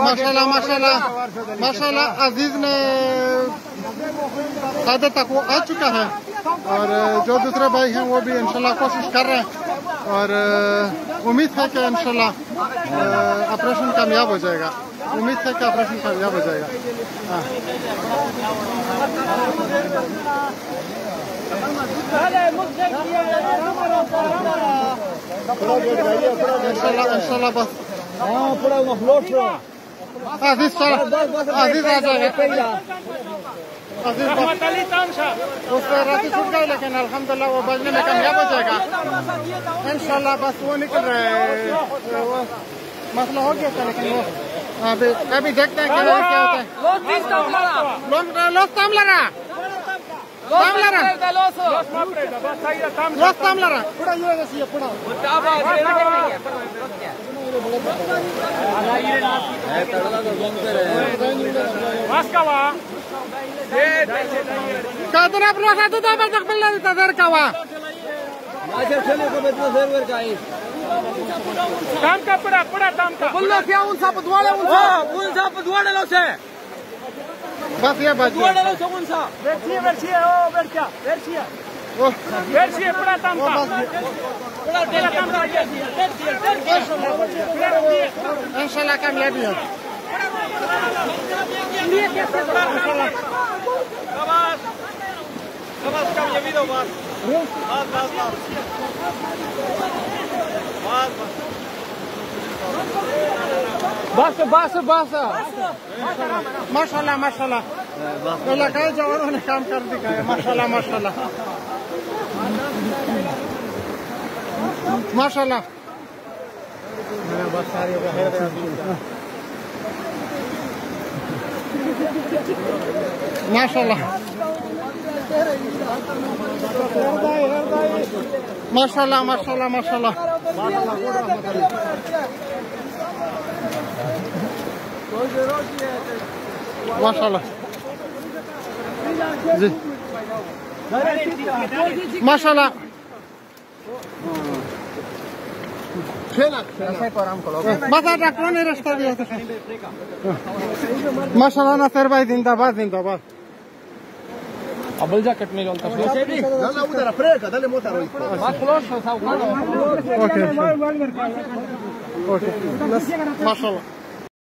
माशाल्लाह माशाल्लाह माशाल्लाह अजीज ने आधा तक वो आ चुका है और जो दूसरे भाई हैं वो भी इंशाल्लाह कोशिश कर रहे हैं और उम्मीद है कि इंशाल्लाह ऑपरेशन कामयाब हो जाएगा। उम्मीद है कि ऑपरेशन कामयाब हो जाएगा। इंशाल्लाह बस अजीज अजीज आ जाएगा। उससे रात छूट गई लेकिन अल्हम्दुलिल्लाह वो बजने में कामयाब हो जाएगा इंशाल्लाह। बस वो निकल रहे वो मसला हो गया था लेकिन वो अभी देखते हैं क्या होता है। Tam ka pura tam ka. Bolla क्या उनसा पदवाड़े लो से बस ये बात पदवाड़े लो से उनसा versi ओ versi pura tam ka pura tam ka इंशाल्लाह कामयाबी है। Kabas कामयाबी दो बस बस माशाल्लाह माशाल्लाह इलाकाई जवानों ने काम कर दिखाया माशाल्लाह माशाल्लाह माशाल्लाह माशाल्लाह माशाल्लाह माशाल्लाह माशाल्लाह माशाल्लाह जी माशाल्लाह बस डॉक्टरों ने रास्ता दिया था माशाल्लाह नसर भाई जिंदाबाद जिंदाबाद। Abel jacket में जोलता है। Dale uda la frega, dale mota hoy. Más close, okay माशाल्लाह।